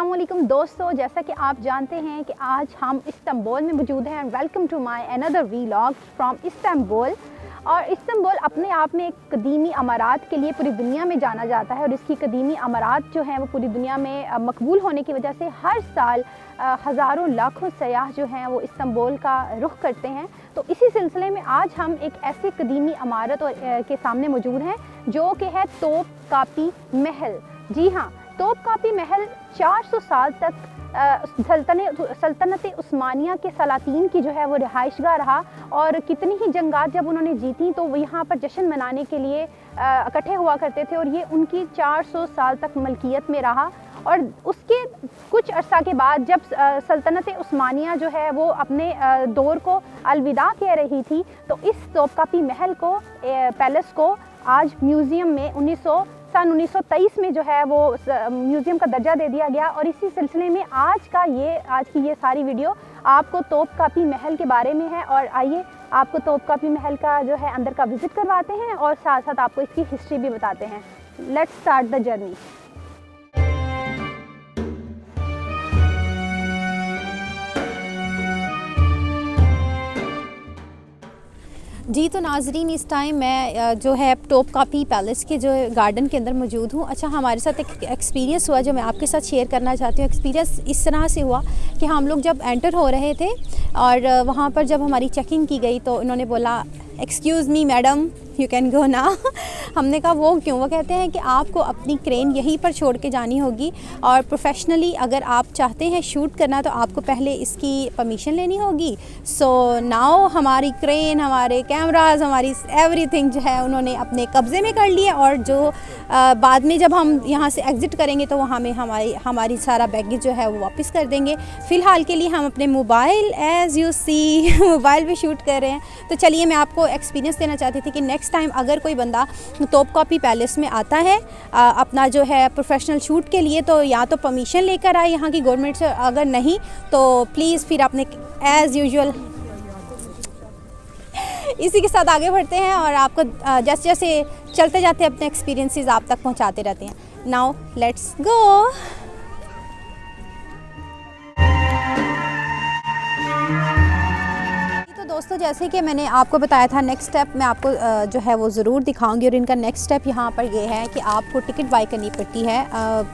अस्सलामुअलैकुम दोस्तों, जैसा कि आप जानते हैं कि आज हम इस्तांबुल में मौजूद हैं। Welcome to my another vlog from Istanbul. और इस्तांबुल अपने आप में एक कदीमी अमारात के लिए पूरी दुनिया में जाना जाता है और इसकी कदीमी अमारात जो हैं वो पूरी दुनिया में मकबूल होने की वजह से हर साल हज़ारों लाखों सयाह जो हैं वो इस्तांबुल का रुख करते हैं। तो इसी सिलसिले में आज हम एक ऐसी कदीमी अमारत के सामने मौजूद हैं जो कि है तोपकापी महल। जी हाँ, तोपकापी महल 400 साल तक सल्तनत उस्मानिया के सलातीन की जो है वो रिहाइशगाह रहा और कितनी ही जंगात जब उन्होंने जीती तो वो यहाँ पर जश्न मनाने के लिए इकट्ठे हुआ करते थे और ये उनकी 400 साल तक मलकियत में रहा। और उसके कुछ अरसा के बाद जब सल्तनत उस्मानिया जो है वो अपने दौर को अलविदा कह रही थी तो इस तोपकापी महल को पैलेस को आज म्यूज़ियम में सन 1923 में जो है वो म्यूज़ियम का दर्जा दे दिया गया। और इसी सिलसिले में आज की ये सारी वीडियो आपको तोपकापी महल के बारे में है। और आइए आपको तोपकापी महल का जो है अंदर का विज़िट करवाते हैं और साथ साथ आपको इसकी हिस्ट्री भी बताते हैं। Let's start the journey. जी तो नाजरीन, इस टाइम मैं जो है तोपकापी पैलेस के जो गार्डन के अंदर मौजूद हूँ। अच्छा, हमारे साथ एक एक्सपीरियंस हुआ जो मैं आपके साथ शेयर करना चाहती हूँ। एक्सपीरियंस इस तरह से हुआ कि हम लोग जब एंटर हो रहे थे और वहाँ पर जब हमारी चेकिंग की गई तो उन्होंने बोला excuse me madam, you can go ना। हमने कहा वो क्यों? वो कहते हैं कि आपको अपनी क्रेन यहीं पर छोड़ के जानी होगी और प्रोफेशनली अगर आप चाहते हैं शूट करना तो आपको पहले इसकी परमिशन लेनी होगी। सो नाउ हमारी क्रेन, हमारे कैमराज, हमारी एवरीथिंग जो है उन्होंने अपने कब्ज़े में कर लिए और जो बाद में जब हम यहाँ से एग्ज़िट करेंगे तो वहाँ में हमारी सारा बैगेज जो है वो वापस कर देंगे। फ़िलहाल के लिए हम अपने mobile as you see mobile पे शूट कर रहे हैं। तो चलिए, मैं आपको एक्सपीरियंस देना चाहती थी कि नेक्स्ट टाइम अगर कोई बंदा तोपकापी पैलेस में आता है अपना जो है प्रोफेशनल शूट के लिए तो या तो परमिशन लेकर आए यहाँ की गवर्नमेंट से, अगर नहीं तो प्लीज़ फिर अपने एज़ यूजुअल इसी के साथ आगे बढ़ते हैं और आपको जैसे जैसे चलते जाते अपने एक्सपीरियंसेस आप तक पहुँचाते रहते हैं। Now let's go. दोस्तों, जैसे कि मैंने आपको बताया था नेक्स्ट स्टेप मैं आपको जो है वो ज़रूर दिखाऊंगी और इनका नेक्स्ट स्टेप यहाँ पर ये है कि आपको टिकट बाई करनी पड़ती है।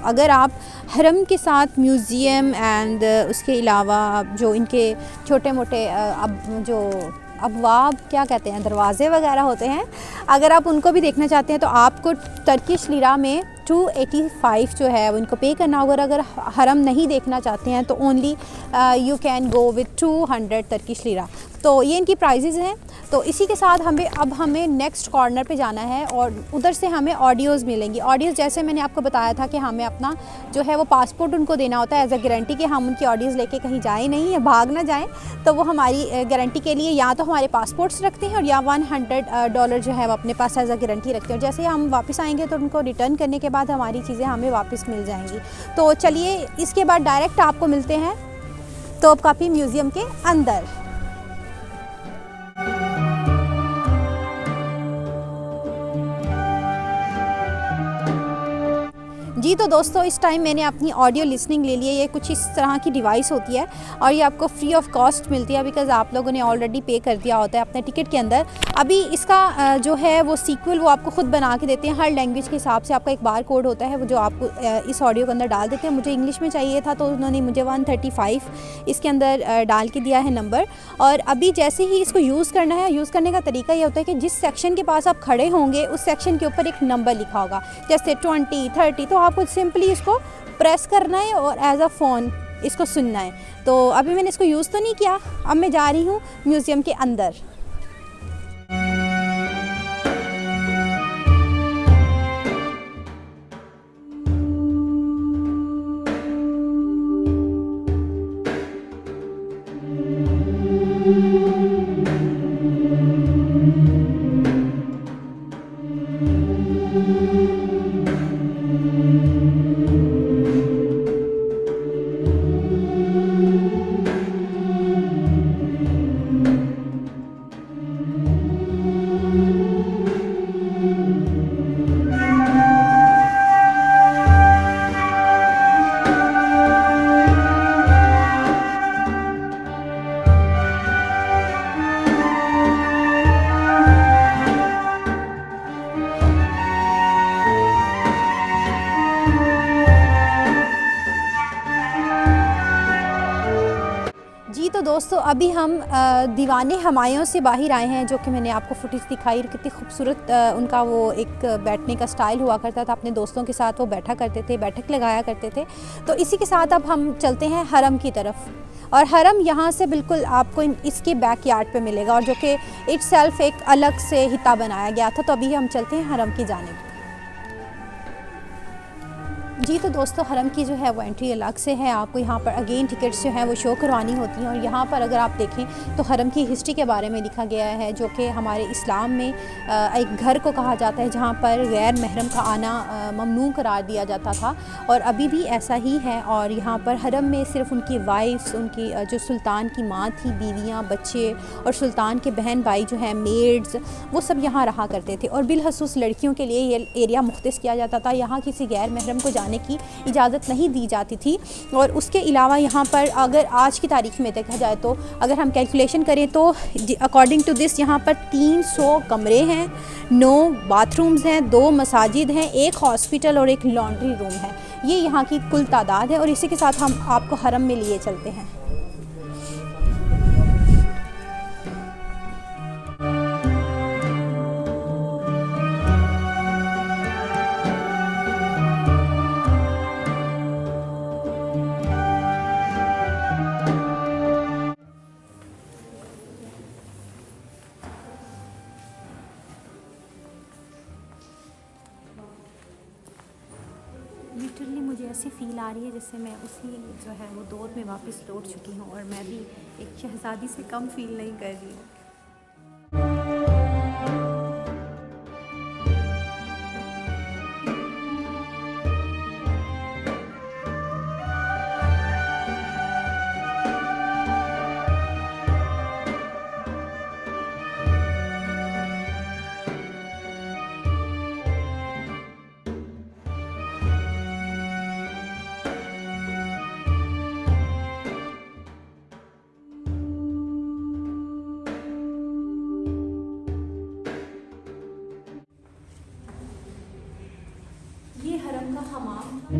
अगर आप हरम के साथ म्यूज़ियम एंड उसके अलावा जो इनके छोटे मोटे अबवाब क्या कहते हैं, दरवाज़े वगैरह होते हैं, अगर आप उनको भी देखना चाहते हैं तो आपको टर्किश लिरा में 285 जो है वो इनको पे करना होगा। अगर हरम नहीं देखना चाहते हैं तो only you can go with 200 Turkish lira. तो ये इनकी प्राइजेज़ हैं। तो इसी के साथ हमें नेक्स्ट कॉर्नर पे जाना है और उधर से हमें ऑडियोज़ मिलेंगी। ऑडियोज़ जैसे मैंने आपको बताया था कि हमें अपना जो है वो पासपोर्ट उनको देना होता है एज अ गारंटी कि हम उनकी ऑडियोज़ लेके कहीं जाए नहीं या भाग ना जाएं। तो वो हमारी गारंटी के लिए या तो हमारे पासपोर्ट्स रखते हैं और या $100 जो है वो अपने पास एज अ गारंटी रखते हैं। और जैसे हम वापस आएंगे तो उनको रिटर्न करने के बाद हमारी चीज़ें हमें वापस मिल जाएंगी। तो चलिए, इसके बाद डायरेक्ट आपको मिलते हैं तोपकापी म्यूज़ियम के अंदर। जी तो दोस्तों, इस टाइम मैंने अपनी ऑडियो लिसनिंग ले ली है। ये कुछ इस तरह की डिवाइस होती है और ये आपको फ्री ऑफ कॉस्ट मिलती है बिकॉज़ आप लोगों ने ऑलरेडी पे कर दिया होता है अपने टिकट के अंदर। अभी इसका जो है वो सीक्वल वो आपको ख़ुद बना के देते हैं। हर लैंग्वेज के हिसाब से आपका एक बार कोड होता है वो जो आपको इस ऑडियो के अंदर डाल देते हैं। मुझे इंग्लिश में चाहिए था तो उन्होंने मुझे 135 इसके अंदर डाल के दिया है नंबर। और अभी जैसे ही इसको यूज़ करना है, यूज़ करने का तरीका ये होता है कि जिस सेक्शन के पास आप खड़े होंगे उस सेक्शन के ऊपर एक नंबर लिखा होगा, जैसे 20, 30। तो आपको सिंपली इसको प्रेस करना है और एज अ फ़ोन इसको सुनना है। तो अभी मैंने इसको यूज़ तो नहीं किया, अब मैं जा रही हूँ म्यूज़ियम के अंदर। तो दोस्तों अभी हम दीवाने हमायूं से बाहर आए हैं, जो कि मैंने आपको फुटेज दिखाई। कितनी खूबसूरत उनका वो एक बैठने का स्टाइल हुआ करता था। अपने दोस्तों के साथ वो बैठा करते थे, बैठक लगाया करते थे। तो इसी के साथ अब हम चलते हैं हरम की तरफ। और हरम यहाँ से बिल्कुल आपको इसके बैक यार्ड पे मिलेगा, और जो कि इटसेल्फ एक अलग से हिता बनाया गया था। तो अभी हम चलते हैं हरम की जानिब। जी तो दोस्तों हरम की जो है वो एंट्री अलग से है। आपको यहाँ पर अगेन टिकट्स जो हैं वो शो करवानी होती हैं। और यहाँ पर अगर आप देखें तो हरम की हिस्ट्री के बारे में लिखा गया है, जो कि हमारे इस्लाम में एक घर को कहा जाता है जहाँ पर गैर महरम का आना ममनू करार दिया जाता था, और अभी भी ऐसा ही है। और यहाँ पर हरम में सिर्फ उनकी वाइफ्स, उनकी जो सुल्तान की माँ थी, बीवियाँ, बच्चे और सुल्तान के बहन भाई जो हैं, मेड्स, वो सब यहाँ रहा करते थे। और बिलखसूस लड़कियों के लिए ये एरिया मुख्तस किया जाता था। यहाँ किसी गैर महरम को जाने की इजाज़त नहीं दी जाती थी। और उसके अलावा यहाँ पर अगर आज की तारीख में देखा जाए तो अगर हम कैलकुलेशन करें तो अकॉर्डिंग टू दिस यहाँ पर 300 कमरे हैं, 9 बाथरूम्स हैं, 2 मसाजिद हैं, 1 हॉस्पिटल और 1 लॉन्ड्री रूम है। ये यहाँ की कुल तादाद है। और इसी के साथ हम आपको हरम में लिए चलते हैं। लिटरली मुझे ऐसी फ़ील आ रही है जैसे मैं उसी जो है वो दौर में वापस लौट चुकी हूँ, और मैं भी एक शहज़ादी से कम फ़ील नहीं कर रही हूँ। ये हरम का हमाम था।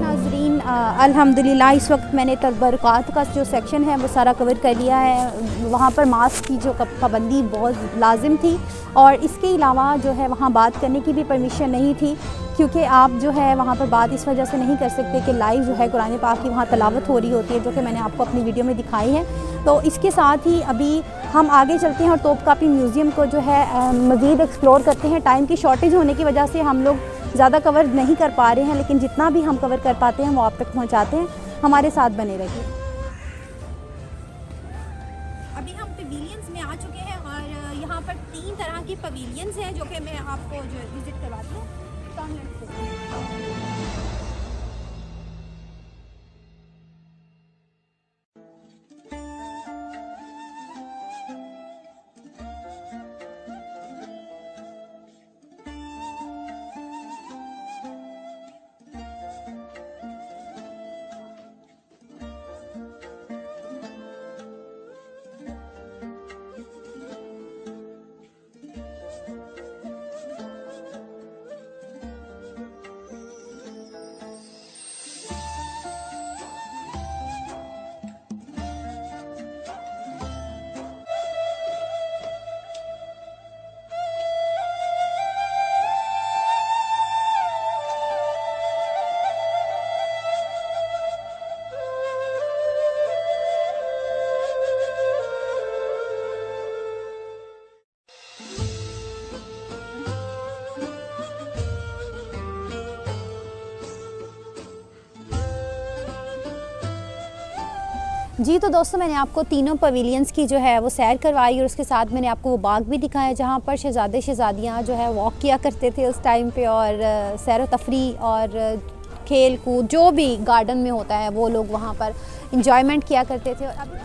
नाज़रीन अल्हम्दुलिल्लाह इस वक्त मैंने तबरक़ात का जो सेक्शन है वो सारा कवर कर लिया है। वहाँ पर मास्क की जो पाबंदी बहुत लाजिम थी, और इसके अलावा जो है वहाँ बात करने की भी परमिशन नहीं थी, क्योंकि आप जो है वहाँ पर बात इस वजह से नहीं कर सकते कि लाइव जो है कुरान पाक की वहाँ तलावत हो रही होती है, जो कि मैंने आपको अपनी वीडियो में दिखाई है। तो इसके साथ ही अभी हम आगे चलते हैं और तोपकापी म्यूज़ियम को जो है मज़ीद एक्सप्लोर करते हैं। टाइम की शॉर्टेज होने की वजह से हम लोग ज़्यादा कवर नहीं कर पा रहे हैं, लेकिन जितना भी हम कवर कर पाते हैं वो आप तक पहुँचाते हैं। हमारे साथ बने रहिए। अभी हम पवेलियंस में आ चुके हैं, और यहाँ पर 3 तरह की पवेलियंस हैं जो कि मैं आपको जो विज़िट करवाती हूँ। जी तो दोस्तों, मैंने आपको तीनों पवेलियंस की जो है वो सैर करवाई और उसके साथ मैंने आपको वो बाग भी दिखाया जहाँ पर शहज़ादे शहज़ादियाँ जो है वॉक किया करते थे उस टाइम पे, और सैर व तफरी और खेल कूद जो भी गार्डन में होता है वो लोग वहाँ पर इंजॉयमेंट किया करते थे। और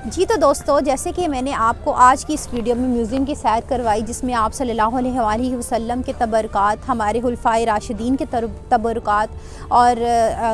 जी तो दोस्तों, जैसे कि मैंने आपको आज की इस वीडियो में म्यूज़ियम की सैर करवाई जिसमें आप सल्लल्लाहु अलैहि वसल्लम के तबरक़ात, हमारे खुलफ़ाए राशिदीन के तबरक़ात और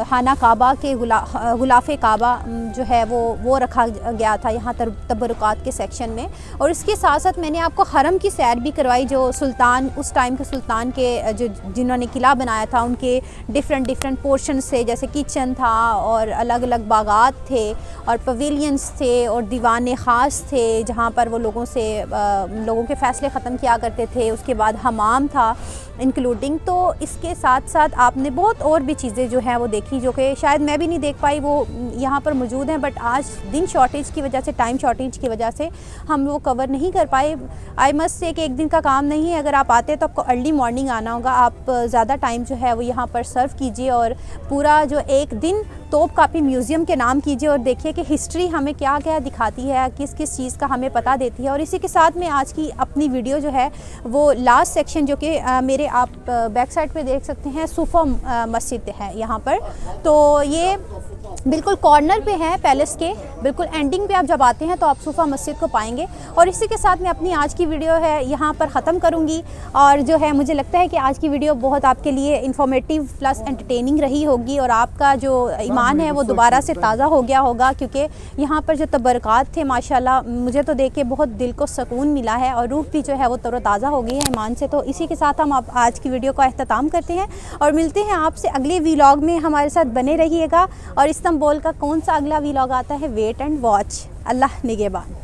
खाना काबा के गुलाफ़े काबा जो है वो रखा गया था यहाँ तबरक़ात के सेक्शन में। और इसके साथ साथ मैंने आपको हरम की सैर भी करवाई, जो सुल्तान उस टाइम के सुल्तान के जो जिन्होंने किला बनाया था उनके डिफरेंट पोर्शन से, जैसे किचन था और अलग अलग बागात थे और पवेलियंस थे और दीवाने ख़ास थे जहाँ पर वो लोगों के फ़ैसले ख़त्म किया करते थे। उसके बाद हमाम था इंक्लूडिंग। तो इसके साथ साथ आपने बहुत और भी चीज़ें जो हैं वो देखी जो कि शायद मैं भी नहीं देख पाई, वो यहाँ पर मौजूद हैं, बट आज दिन शॉर्टेज की वजह से, टाइम शॉर्टेज की वजह से हम वो कवर नहीं कर पाए। आई मस्ट से कि एक दिन का काम नहीं है, अगर आप आते हैं तो आपको अर्ली मॉर्निंग आना होगा। आप ज़्यादा टाइम जो है वो यहाँ पर सर्व कीजिए और पूरा जो एक दिन तोप कापी म्यूज़ियम के नाम कीजिए और देखिए कि हिस्ट्री हमें क्या क्या दिखाती है, किस किस चीज़ का हमें पता देती है। और इसी के साथ में आज की अपनी वीडियो जो है वो लास्ट सेक्शन जो कि मेरे आप बैक साइड पे देख सकते हैं, सूफा मस्जिद है यहाँ पर। तो ये बिल्कुल कॉर्नर पे है पैलेस के, बिल्कुल एंडिंग पे आप जब आते हैं तो आप सूफा मस्जिद को पाएंगे। और इसी के साथ मैं अपनी आज की वीडियो है यहाँ पर ख़त्म करूँगी। और जो है मुझे लगता है कि आज की वीडियो बहुत आपके लिए इंफॉर्मेटिव प्लस एंटरटेनिंग रही होगी और आपका जो ईमान है वो दोबारा से ताज़ा हो गया होगा, क्योंकि यहाँ पर जो तबरक़ात थे माशाल्लाह मुझे तो देख के बहुत दिल को सुकून मिला है और रूह भी जो है वो तरोताज़ा हो गई है ईमान से। तो इसी के साथ हम आज की वीडियो का अख्ताम करते हैं और मिलते हैं आपसे अगले व्लॉग में। हमारे साथ बने रहिएगा और इस्तांबुल का कौन सा अगला व्लॉग आता है, वेट एंड वॉच। अल्लाह निगहबान।